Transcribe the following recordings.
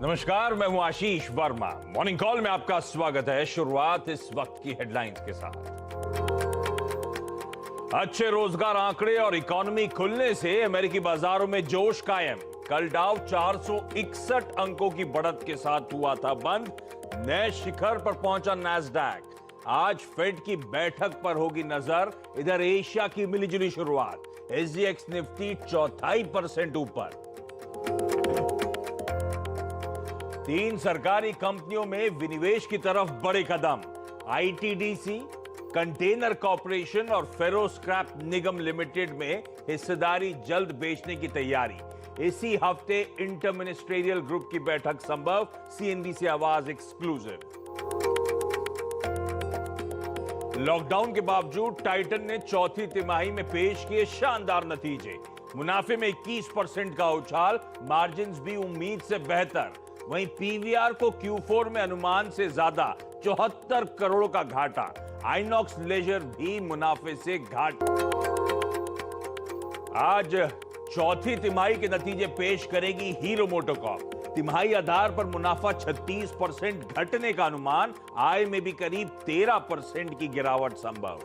नमस्कार, मैं हूं आशीष वर्मा। मॉर्निंग कॉल में आपका स्वागत है। शुरुआत इस वक्त की हेडलाइंस के साथ। अच्छे रोजगार आंकड़े और इकोनॉमी खुलने से अमेरिकी बाजारों में जोश कायम। कल डाउ 461 अंकों की बढ़त के साथ हुआ था बंद। नए शिखर पर पहुंचा नैस्डैक। आज फेड की बैठक पर होगी नजर। इधर एशिया की मिलीजुली शुरुआत। एसजीएक्स निफ्टी 0.25% ऊपर। 3 सरकारी कंपनियों में विनिवेश की तरफ बड़े कदम। आईटीडीसी, कंटेनर कॉर्पोरेशन और फेरो स्क्रैप निगम लिमिटेड में हिस्सेदारी जल्द बेचने की तैयारी। इसी हफ्ते इंटर मिनिस्ट्रियल ग्रुप की बैठक संभव। सीएनबीसी आवाज एक्सक्लूसिव। लॉकडाउन के बावजूद टाइटन ने चौथी तिमाही में पेश किए शानदार नतीजे। मुनाफे में 21% का उछाल, मार्जिन्स भी उम्मीद से बेहतर। वहीं पीवीआर को Q4 में अनुमान से ज्यादा 74 करोड़ का घाटा। आइनॉक्स लेजर भी मुनाफे से घाट। आज चौथी तिमाही के नतीजे पेश करेगी हीरो मोटोकॉर्प। तिमाही आधार पर मुनाफा 36% घटने का अनुमान। आय में भी करीब 13% की गिरावट संभव।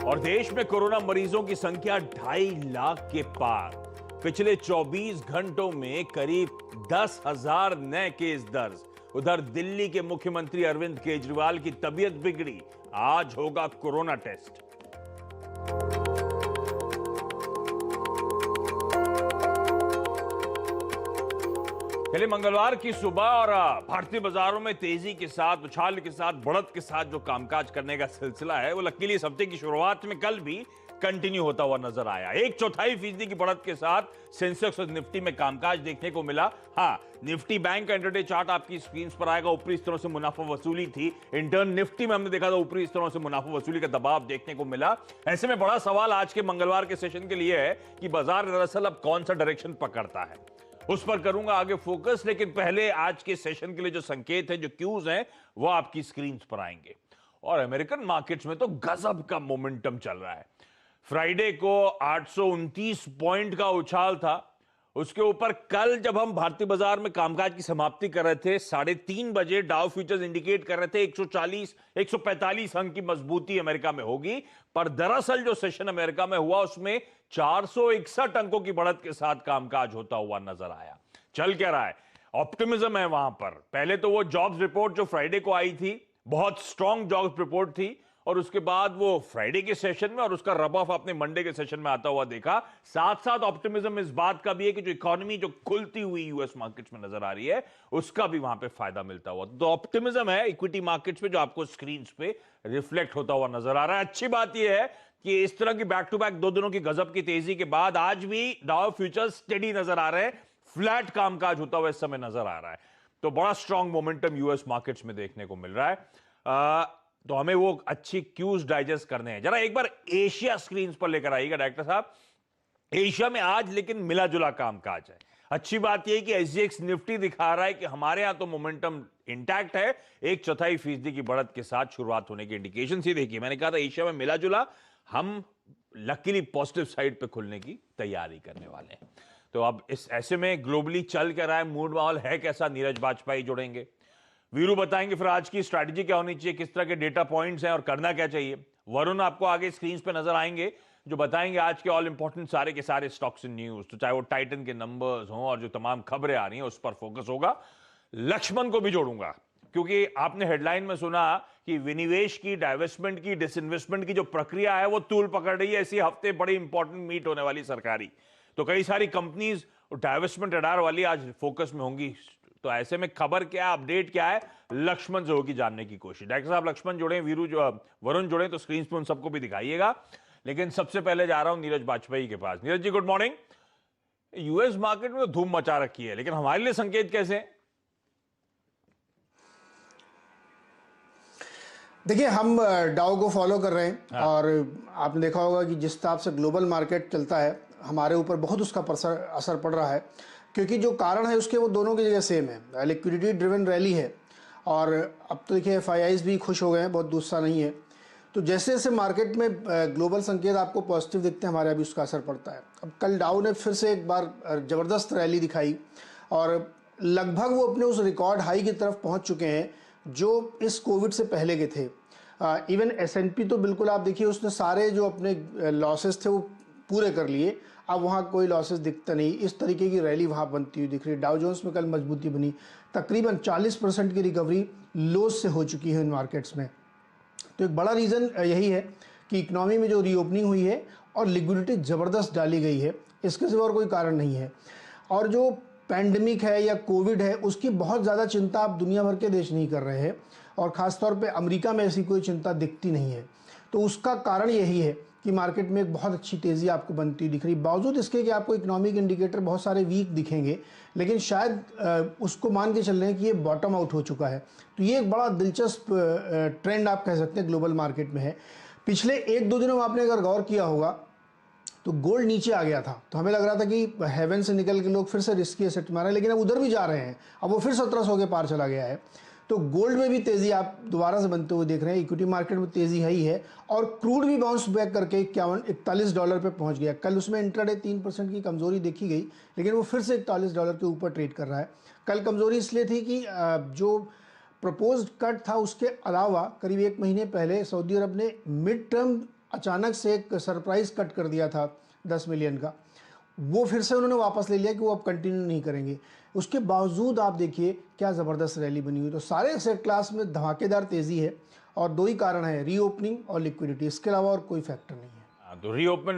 और देश में कोरोना मरीजों की संख्या 2.5 लाख के पार। पिछले 24 घंटों में करीब 10,000 नए केस दर्ज। उधर दिल्ली के मुख्यमंत्री अरविंद केजरीवाल की तबीयत बिगड़ी। आज होगा कोरोना टेस्ट। पहले मंगलवार की सुबह और भारतीय बाजारों में तेजी के साथ, उछाल के साथ, बढ़त के साथ जो कामकाज करने का सिलसिला है वो लकीली इस हफ्ते की शुरुआत में कल भी कंटिन्यू होता हुआ नजर आया। 1/4% की बढ़त के साथ सेंसेक्स और निफ्टी में कामकाज देखने को मिला। हाँ, निफ्टी बैंक का इंटरडे चार्ट आपकी स्क्रीन पर आएगा। ऊपरी स्तरों से मुनाफा वसूली थी। इंटर्न निफ्टी में हमने देखा था ऊपरी स्तरों से मुनाफा वसूली का दबाव देखने को मिला। ऐसे में बड़ा सवाल आज के मंगलवार के सेशन के लिए है कि बाजार दरअसल अब कौन सा डायरेक्शन पकड़ता है। उस पर करूंगा आगे फोकस, लेकिन पहले आज के सेशन के लिए जो संकेत है, जो क्यूज हैं, वो आपकी स्क्रीन पर आएंगे। और अमेरिकन मार्केट्स में तो गजब का मोमेंटम चल रहा है। फ्राइडे को 829 पॉइंट का उछाल था। उसके ऊपर कल जब हम भारतीय बाजार में कामकाज की समाप्ति कर रहे थे 3:30 बजे, डाउ फ्यूचर्स इंडिकेट कर रहे थे 145 अंक की मजबूती अमेरिका में होगी। पर दरअसल जो सेशन अमेरिका में हुआ उसमें 461 अंकों की बढ़त के साथ कामकाज होता हुआ नजर आया। चल क्या रहा है? ऑप्टिमिज्म है वहां पर। पहले तो वो जॉब्स रिपोर्ट जो फ्राइडे को आई थी, बहुत स्ट्रांग जॉब्स रिपोर्ट थी। और उसके बाद वो फ्राइडे के सेशन में और उसका रब ऑफ अपने मंडे के सेशन में आता हुआ देखा। साथ साथ ऑप्टिमिज्म इस बात का भी है कि जो इकोनॉमी जो खुलती हुई यूएस मार्केट्स में नजर आ रही है, उसका भी वहां पे फायदा मिलता हुआ। तो ऑप्टिमिज्म है इक्विटी मार्केट्स पे जो आपको स्क्रीन पे रिफ्लेक्ट होता हुआ नजर आ रहा है। अच्छी बात यह है कि इस तरह की बैक टू बैक 2 दिनों की गजब की तेजी के बाद आज भी डाउ फ्यूचर्स स्टेडी नजर आ रहे हैं। फ्लैट कामकाज होता हुआ इस समय नजर आ रहा है। तो बड़ा स्ट्रांग मोमेंटम यूएस मार्केट्स में देखने को मिल रहा है। तो हमें वो अच्छी क्यूज डाइजेस्ट करने हैं। जरा एक बार एशिया स्क्रीन पर लेकर आइएगा डायरेक्टर साहब। एशिया में आज लेकिन मिला जुला कामकाज है। अच्छी बात यह कि एसजीएक्स निफ्टी दिखा रहा है कि हमारे यहां तो मोमेंटम इंटैक्ट है। 1/4% की बढ़त के साथ शुरुआत होने की इंडिकेशन ही देखिए। मैंने कहा था एशिया में मिला जुला, हम लकीली पॉजिटिव साइड पे खुलने की तैयारी करने वाले हैं। तो अब इस ऐसे में ग्लोबली चल क्या रहा है, मूड माहौल है कैसा? नीरज बाजपेयी जुड़ेंगे, वीरू बताएंगे फिर आज की स्ट्रैटेजी क्या होनी चाहिए, किस तरह के डेटा पॉइंट्स हैं और करना क्या चाहिए। वरुण आपको आगे स्क्रीन पे नजर आएंगे जो बताएंगे आज के ऑल इंपॉर्टेंट सारे के सारे स्टॉक्स इन न्यूज। तो चाहे वो टाइटन के नंबर्स हों और जो तमाम खबरें आ रही हैं उस पर फोकस होगा। लक्ष्मण को भी जोड़ूंगा क्योंकि आपने हेडलाइन में सुना कि विनिवेश की, डाइवेस्टमेंट की, डिसइन्वेस्टमेंट की जो प्रक्रिया है वो तूल पकड़ रही है। इसी हफ्ते बड़ी इंपॉर्टेंट मीट होने वाली सरकारी, तो कई सारी कंपनीज डाइवेस्टमेंट रडार वाली आज फोकस में होंगी। तो ऐसे में खबर क्या है, अपडेट क्या है, लक्ष्मण से होगी जानने की कोशिश। डायरेक्टर साहब लक्ष्मण जुड़े, वीरू जो वरुण जुड़े, तो स्क्रीन पर उन सबको भी दिखाइएगा। लेकिन सबसे पहले जा रहा हूं नीरज बाजपेयी के पास। Neeraj ji good morning. US market में तो धूम मचा रखी है, लेकिन हमारे लिए संकेत कैसे हैं? देखिए, हम डाउ को फॉलो कर रहे हैं। हाँ। और आपने देखा होगा कि जिस हिसाब से ग्लोबल मार्केट चलता है हमारे ऊपर बहुत उसका असर पड़ रहा है, क्योंकि जो कारण है उसके वो दोनों की जगह सेम है। लिक्विडिटी ड्रिवन रैली है और अब तो देखिए एफआईआईज भी खुश हो गए हैं, बहुत गुस्सा नहीं है। तो जैसे जैसे मार्केट में ग्लोबल संकेत आपको पॉजिटिव दिखते हैं, हमारे अभी उसका असर पड़ता है। अब कल डाउ ने फिर से एक बार ज़बरदस्त रैली दिखाई और लगभग वो अपने उस रिकॉर्ड हाई की तरफ पहुंच चुके हैं जो इस कोविड से पहले के थे। इवन S&P तो बिल्कुल आप देखिए उसने सारे जो अपने लॉसेस थे वो पूरे कर लिए, अब वहाँ कोई लॉसेस दिखता नहीं। इस तरीके की रैली वहाँ बनती हुई दिख रही है। डाउ जोन्स में कल मजबूती बनी, तकरीबन 40% की रिकवरी लोज से हो चुकी है इन मार्केट्स में। तो एक बड़ा रीज़न यही है कि इकनॉमी में जो रीओपनिंग हुई है और लिक्विडिटी ज़बरदस्त डाली गई है, इसके सिवा और कोई कारण नहीं है। और जो पैंडमिक है या कोविड है उसकी बहुत ज़्यादा चिंता अब दुनिया भर के देश नहीं कर रहे हैं और ख़ासतौर पे अमेरिका में ऐसी कोई चिंता दिखती नहीं है। तो उसका कारण यही है कि मार्केट में एक बहुत अच्छी तेज़ी आपको बनती हुई दिख रही, बावजूद इसके कि आपको इकोनॉमिक इंडिकेटर बहुत सारे वीक दिखेंगे, लेकिन शायद उसको मान के चल रहे हैं कि ये बॉटम आउट हो चुका है। तो ये एक बड़ा दिलचस्प ट्रेंड आप कह सकते हैं ग्लोबल मार्केट में है। पिछले 1-2 दिनों में आपने अगर गौर किया होगा तो गोल्ड नीचे आ गया था, तो हमें लग रहा था कि हेवन से निकल के लोग फिर से रिस्की एसेट में आ रहे हैं, लेकिन अब उधर भी जा रहे हैं। अब वो फिर 1700 के पार चला गया है। तो गोल्ड में भी तेज़ी आप दोबारा से बनते हुए देख रहे हैं। इक्विटी मार्केट में तेज़ी है ही है और क्रूड भी बाउंस बैक करके $41 पे पहुंच गया। कल उसमें इंट्राडे 3% की कमजोरी देखी गई, लेकिन वो फिर से $41 के ऊपर ट्रेड कर रहा है। कल कमजोरी इसलिए थी कि जो प्रपोज्ड कट था उसके अलावा करीब 1 महीने पहले सऊदी अरब ने मिड टर्म अचानक से एक सरप्राइज कट कर दिया था 10 मिलियन का, वो फिर से उन्होंने वापस ले लिया कि वो अब कंटिन्यू नहीं करेंगे। उसके बावजूद आप देखिए क्या ज़बरदस्त रैली बनी हुई। तो सारे एसेट क्लास में धमाकेदार तेज़ी है और 2 ही कारण है, रीओपनिंग और लिक्विडिटी, इसके अलावा और कोई फैक्टर नहीं है। तो रीओपन